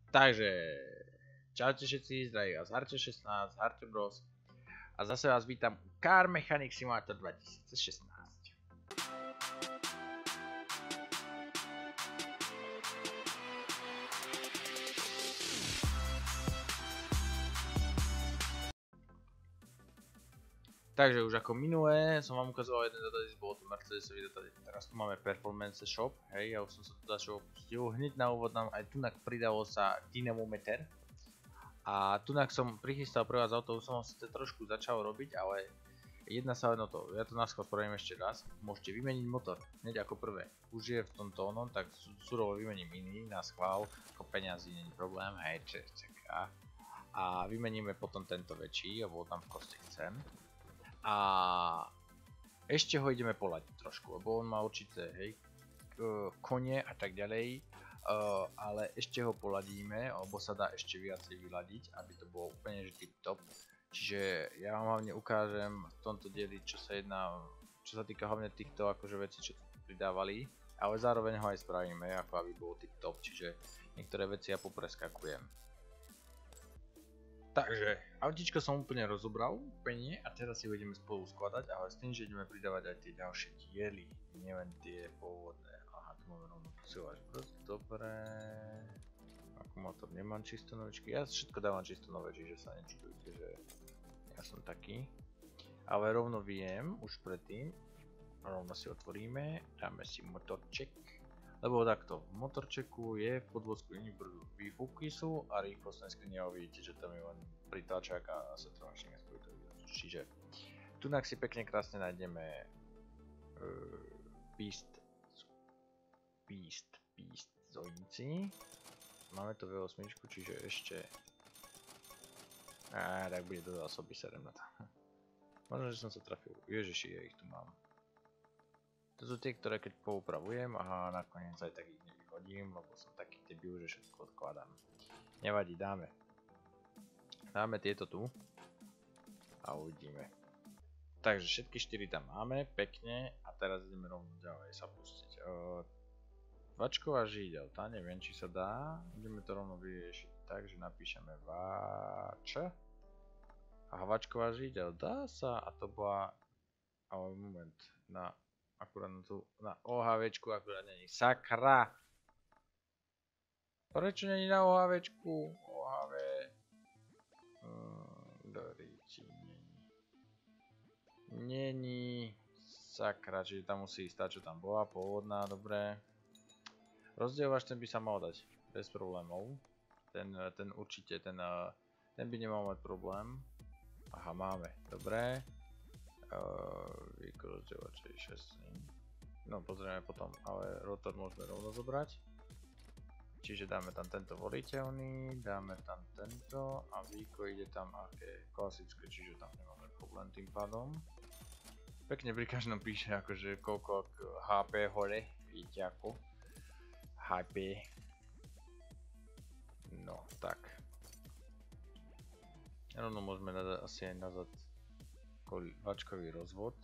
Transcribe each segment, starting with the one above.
Takže, čaute všetci, zdraví vás Harte16, Harte Bros. A zase vás vítam u Car Mechanic Simulator 2016. Takže už ako minulé som vám ukazoval jeden database, bol to Mercedesový database. Teraz tu máme Performance Shop, hej, ja už som sa tu dačo opustil. Hneď na úvod nám aj tunak pridalo sa dynamometer. A tunak som prichystal pre vás auto, už som ho sice trošku začal robiť, ale jedna sa len o to, ja to naskôr spravím ešte raz. Môžete vymeniť motor, hneď ako prvé. Už je v tomto onom, tak surovo vymením iný na schvál, ako peňazí není problém, hej, čaká. A vymeníme potom tento väčší, lebo tam proste chcem. A ešte ho ideme poladiť trošku, lebo on má určité, hej, kone a tak ďalej, ale ešte ho poladíme, alebo sa dá ešte viacej vyladiť, aby to bolo úplne že tip top. Čiže ja vám hlavne ukážem v tomto dieli, čo sa týka hlavne týchto akože veci, čo tu pridávali, ale zároveň ho aj spravíme, ako aby bolo tip top, čiže niektoré veci ja popreskakujem. Takže, autíčko som úplne rozobral, úplne, a teraz si ho ideme spolu skladať, ale s tým, že ideme pridávať aj tie ďalšie diely, nielen tie pôvodné. Aha, tu máme rovno posielač brzd, dobre. Akumulátor nemám čisto novičky, ja všetko dávam čisto nové, čiže sa nečudujte, že ja som taký. Ale rovno viem, už predtým, rovno si otvoríme, dáme si motorček. Lebo takto, v motorčeku je v podvozku výfuky sú a rýchlostné skrine, vidíte, že tam je len pritáčak a setrovačník a spojitý výraz. Čiže tunak si pekne krásne nájdeme Beast zojnici. Máme to V8, čiže ešte tak bude do zásoby, serem na to. Možno, že som sa trafil, ježiši, ja ich tu mám. To sú tie, ktoré keď poupravujem a nakoniec aj tak ich nevyhodím, lebo som taký debil, že všetko odkladám. Nevadí, dáme tieto tu a uvidíme. Takže všetky 4 tam máme, pekne, a teraz ideme rovno ďalej sa pustiť. Vačková žideľ, tá neviem, či sa dá, ideme to rovno vyriešiť tak, že napíšeme vač. A vačková žideľ, dá sa, a to bola, ale moment, akurát na OHVčku akurát není. Sakra! Prečo není na OHVčku? OHV... Doríči, není. Sakra, čiže tam musí ísť tá, čo tam bola, pôvodná, dobré. Rozdielovač ten by sa mal dať, bez problémov. Ten určite, ten by nemal mať problém. Aha, máme, dobré. Výkon rozdielovač je 6. No pozrieme potom, ale rotor môžeme rovno zobrať. Čiže dáme tam tento voliteľný, dáme tam tento a výko ide tam aké klasické, čiže tam nemáme problém tým pádom. Pekne pri každom píše akože koľko HP hore, vidíte ako. HP. No tak. Rovno môžeme dať asi aj nazad vačkový rozvod.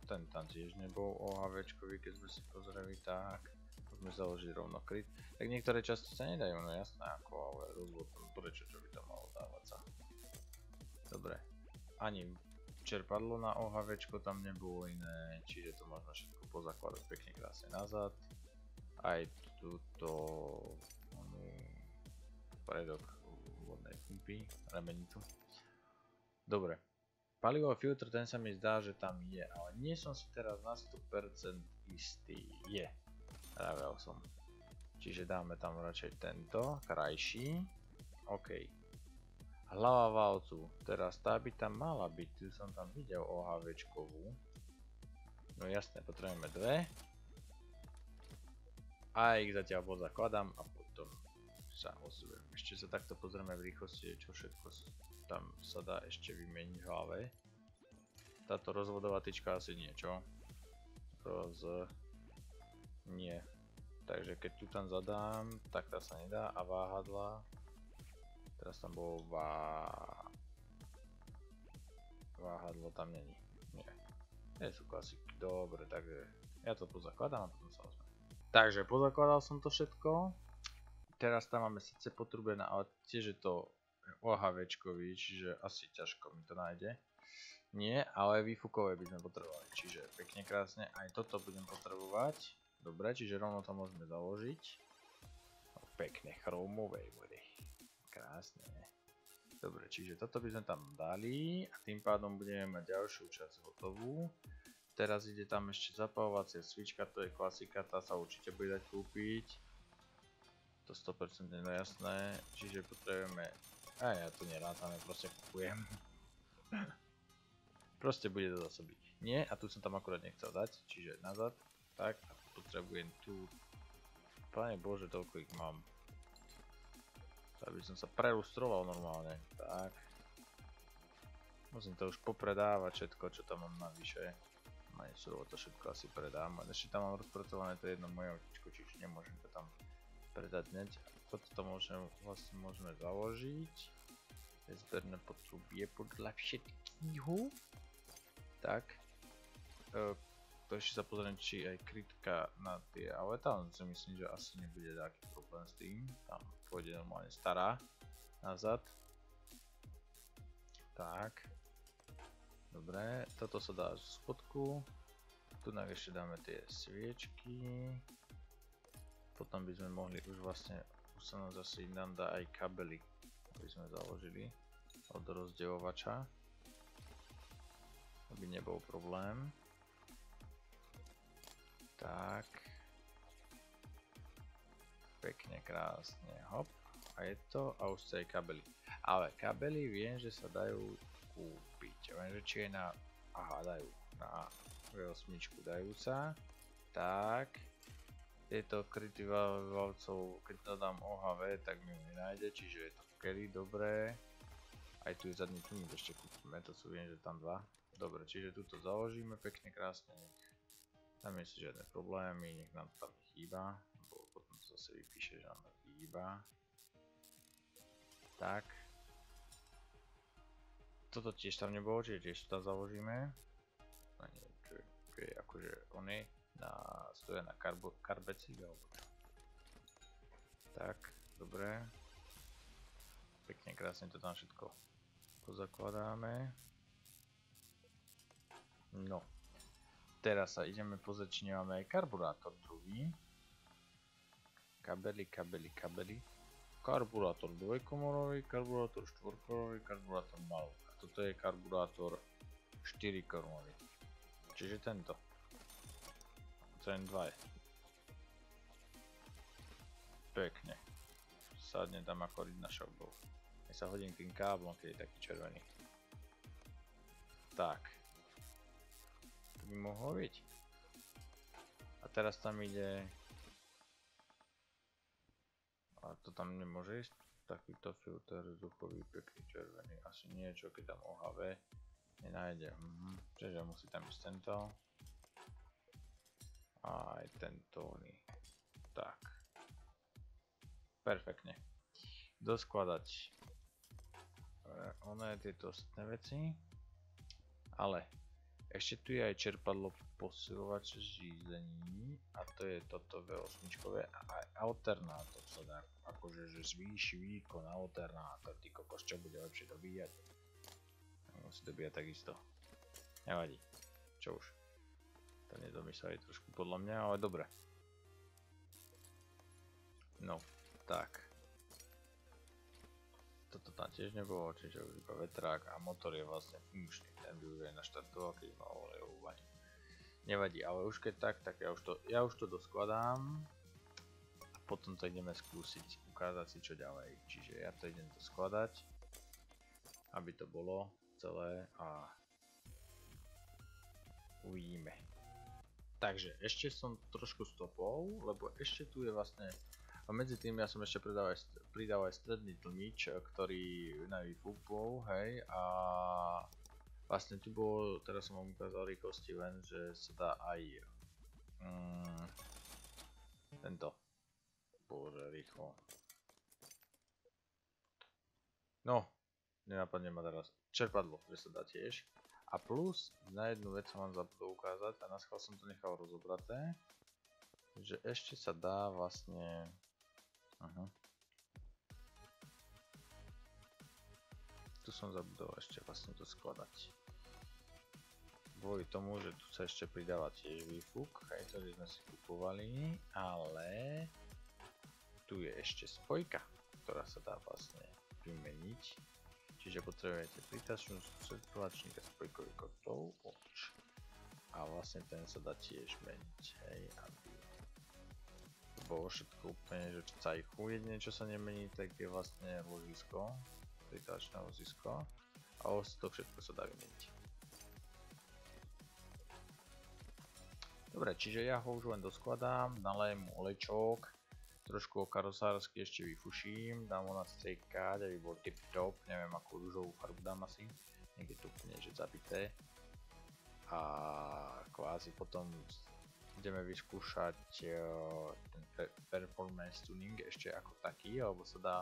Ten tam tiež nebol OHVčkový, keď sme si pozreli, tak môžeme založiť rovno kryt. Tak niektoré časti sa nedajú, no jasné ako, ale rozvod, prečo čo by to malo dávať sa. Dobre, ani čerpadlo na OHVčko tam nebolo iné, čiže to možno všetko pozakladať pekne krásne nazad. Aj túto predok vodnej pumpy, remenicu. Dobre. Palivový filtr, ten sa mi zdá, že tam je, ale nie som si teraz na 100% istý. Je. Vravel som. Čiže dáme tam radšej tento, krajší. OK. Hlava valcu. Teraz tá by tam mala byť, tu som tam videl OHVčkovú. No jasne, potrebujeme dve. A ich zatiaľ pozakladám a potom sa ozvem. Ešte sa takto pozrieme v rýchlosti, čo všetko tam sa dá ešte vymeniť v hlave. Táto rozvodová tyčka asi niečo. Nie. Takže keď tu tam zadám, tak tá sa nedá. A váhadla. Teraz tam bolo váhadlo tam není. Nie. Nie sú klasiky. Dobre, takže ja to pozakladám a potom sa ozvem. Takže pozakladal som to všetko. Teraz tam máme síce potrubené, ale tiež je to OHVčkový, čiže asi ťažko mi to nájde. Nie, ale výfukové by sme potrebovali, čiže pekne krásne, aj toto budem potrebovať. Dobre, čiže rovno to môžeme založiť. Pekne chromové bude. Krásne. Dobre, čiže toto by sme tam dali a tým pádom budeme mať ďalšiu časť hotovú. Teraz ide tam ešte zapalovacia svička, to je klasika, tá sa určite bude dať kúpiť. To 100% je jasné, čiže potrebujeme, a ja to nerátame, proste kupujem. Proste bude to zase byť. Nie, a tu som tam akurát nechcel dať, čiže nazad, tak, a potrebujem tu, Pane Bože, toľko ich mám. Aby som sa prelustroval normálne, tak. Musím to už popredávať všetko, čo tam mám navyše. Surovo to všetko asi predám, ešte tam mám rozpracované to jedno moje autičko, čiže nemôžem to tam predať hneď. Toto môžeme založiť. Zberné potrubie podľa všetkého. Tak. To ešte sa pozriem, či aj kritka na tie, ale tam si myslím, že asi nebude taký problém s tým. Tam pôjde normálne stará nazad. Tak. Dobre, toto sa dá z spodku. Tu ešte dáme tie sviečky. Potom by sme mohli už vlastne, už sa nám zase nám dá aj kabely, aby sme založili od rozdeľovača, aby nebol problém. Tak. Pekne, krásne, hop. A je to, a už sa aj kabely. Ale kabely viem, že sa dajú kúpiť. Viem, že či je na, aha, dajú, na V8 dajú sa. Tak. Tieto kryty valcov, keď to dám OHV, tak mi nenájde, čiže je to carry, dobré. Aj tu je zadný tuník, ešte kúpime, to sú, viem, že tam dva. Dobre, čiže tu to založíme pekne, krásne, tam nie sú žiadne problémy, nech nám to tam chýba, bo potom to zase vypíše, že nám to chýba. Tak. Toto tiež tam nebolo, čiže tiež to tam založíme. A neviem, čo je akože oný. Stoja na karbecík alebo čo. Tak, dobre. Pekne, krásne to tam všetko pozakladáme. No. Teraz sa ideme pozrieť, či nemáme aj karburátor druhý. Kabely. Karburátor dvojkomorový, karburátor štvorkomorový, karburátor malý. A toto je karburátor 4-komorový. Čiže tento. Ten 2 je. Pekne. Sadne tam ako na šok bol. Ja sa hodím tým káblom, keď je taký červený. Tak. To by mohlo byť. A teraz tam ide... A to tam nemôže ísť. Takýto filter vzduchový, pekný červený. Asi niečo, keď tam OHV nenájde. Čiže musí tam ísť tento. Aj tento oný. Tak. Perfektne. Doskladať oné tieto ostatné veci. Ale ešte tu je aj čerpadlo posilovač žízení. A to je toto V8 a aj alternátor sa dá. Akože že zvýši výkon alternátor. Ty kokos, čo bude lepšie dobíjať. Musí dobíjať takisto. Nevadí. Čo už. To nedomysleli trošku podľa mňa, ale dobre. No, tak. Toto tam tiež nebolo, čiže už iba vetrák a motor je vlastne funkčný. Ten by už aj naštartoval, keď mal olejovanie. Nevadí, ale už keď tak ja už to doskladám. A potom to ideme skúsiť, ukázať si čo ďalej. Čiže ja to idem doskladať. Aby to bolo celé a uvidíme. Takže ešte som trošku stopol, lebo ešte tu je vlastne, a medzi tým ja som ešte pridal aj stredný tlmič, ktorý na výfuk bol, hej, a vlastne tu bolo, teraz som vám ukázal rýchlosti len, že sa dá aj tento, bože, rýchlo. No, nenapadne ma teraz čerpadlo, že sa dá tiež. A plus, na jednu vec som vám zabudol ukázať, a naschvál som to nechal rozobraté, že ešte sa dá vlastne, tu som zabudol ešte vlastne to skladať. Kvôli tomu, že tu sa ešte pridáva tiež výfuk, aj ktorý sme si kupovali, ale tu je ešte spojka, ktorá sa dá vlastne vymeniť. Čiže potrebujete pritačnú tlačníka spojkový kotlov a vlastne ten sa dá tiež meniť, hej, aby to bolo všetko úplne, že cajchu. Jedine čo sa nemení, tak je vlastne ložisko, pritačné ložisko a to všetko sa dá vymeniť. Dobre, čiže ja ho už len doskladám, nalejem mu olejčok, trošku karosársky ešte vyfuším, dám ho nastriekať, aby bol tip top, neviem akú rúžovú farbu dám asi, niekde tu úplne že zabité. A kvázi potom ideme vyskúšať ten performance tuning ešte ako taký, alebo sa dá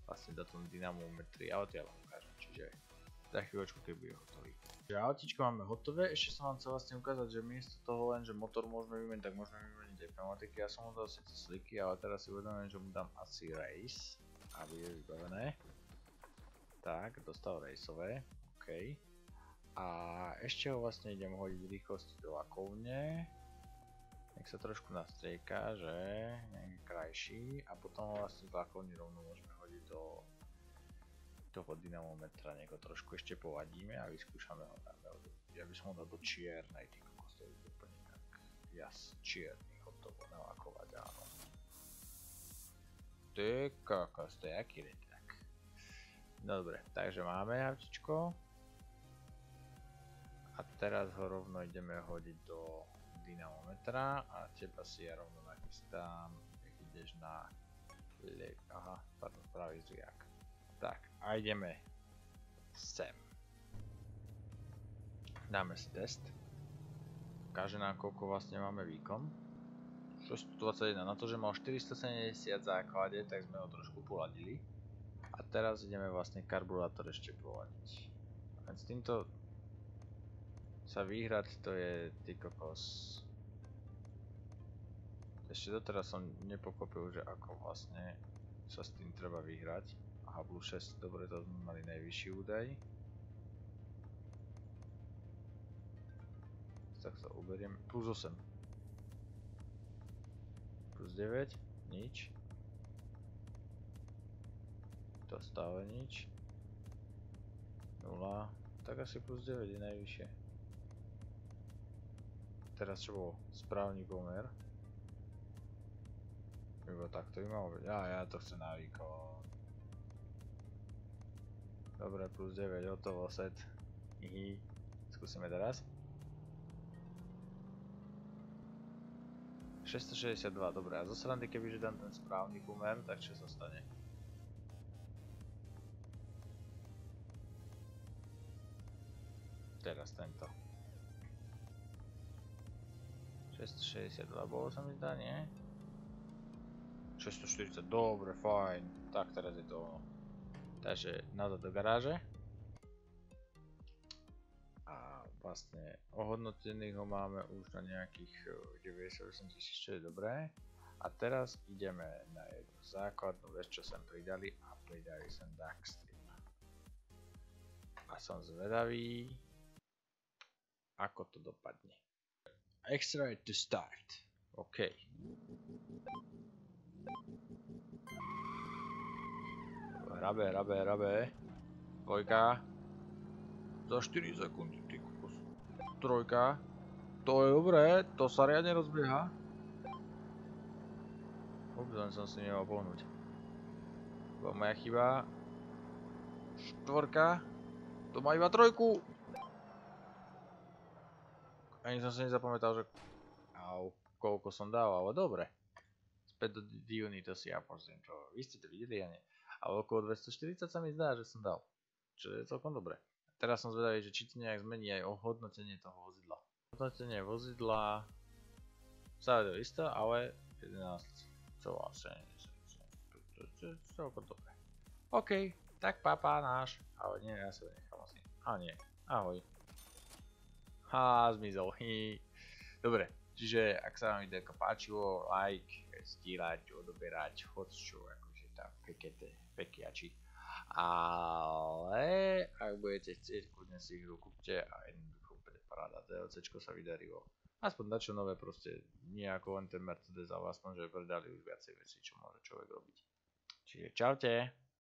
vlastne dať tom dynamometri, ale to ja vám ukážem, čiže za chvíľočku, keď bude hotový. Autíčko máme hotové, ešte som vám chcel vlastne ukázať, že miesto toho len, že motor môžeme vymeniť, tak môžeme vymeniť aj pneumatiky. Ja som mu dal síce sliky, ale teraz si uvedomujem, že mu dám asi race, aby je vybavené. Tak, dostal raceové, OK. A ešte ho vlastne idem hodiť v rýchlosti do lakovne. Nech sa trošku nastrieka, že nie je krajší. A potom ho vlastne z lakovny rovno môžeme hodiť do toho dynamometra, nech ho trošku ešte povadíme a vyskúšame ho. Ja by som ho dal do čiernej, ty kokos, to je úplne tak čierny, hotovo nalakovať, áno. Ty kokos, to je aký reťak. No dobre, takže máme autičko. A teraz ho rovno ideme hodiť do dynamometra a teba si ja rovno nachystám, nech ideš na pravý zriak. Tak, a ideme sem. Dáme si test. Ukáže nám, koľko vlastne máme výkon. 621, na to, že mal 470 v základe, tak sme ho trošku poladili. A teraz ideme vlastne karburátor ešte poladiť. Len s týmto sa vyhrať, to je ty kokos. Ešte doteraz som nepokopil, že ako vlastne sa s tým treba vyhrať. Aha, plus 6, dobre, to sme mali najvyšší údaj. Tak sa uberiem, plus 8. Plus 9, nič. To stále nič. 0, tak asi plus 9 je najvyššie. Teraz čo bolo? Správny pomer. Iba takto by malo byť. Ja to chcem na výkon. Dobre, plus 9, hotovo, set. Hihi. Skúsime teraz. 662, dobre, a zo srandy, kebyže dám ten správny pomer, tak čo sa stane? Teraz tento. 662, bolo sa mi zdá, nie? 640, dobre, fajn. Tak, teraz je to ono. Takže nazad do garáže. A vlastne ohodnotených ho máme už na nejakých 98 000, čo je dobré. A teraz ideme na jednu základnú vec, čo sem pridali, a pridali sem Duckstream. A som zvedavý, ako to dopadne. Extract to start. OK. Hrabe. Dvojka. Za 4 sekundy, ty kokos. Trojka. To je dobré, to sa riadne rozbieha. Len som si nemal pohnúť. To moja chyba. Štvorka. To má iba trojku. Ani som si nezapamätal, že koľko som dal, ale dobre. Späť do diony, to si ja pozriem, čo vy ste to videli, ja nie. Ale okolo 240 sa mi zdá, že som dal. Čo je celkom dobré. Teraz som zvedavý, že či to nejak zmení aj ohodnotenie toho vozidla. Hodnotenie vozidla sa je to isté, ale 11 co vlastne celkom dobré. OK, tak papa náš. Ale nie, ja sa to nechám asi. A nie, ahoj. Zmizol. Dobre, čiže ak sa vám videjko páčilo, like, stíľať, odoberať, hocčo, akože tam pekiači. Ale ak budete chcieť, kľudne si ich dokúpte a jednoducho úplne paráda. DLCčko sa vydarilo. Aspoň dačo nové proste, nie ako len ten Mercedes, ale aspoň, že predali už viacej vecí, čo môže človek robiť. Čiže čaute.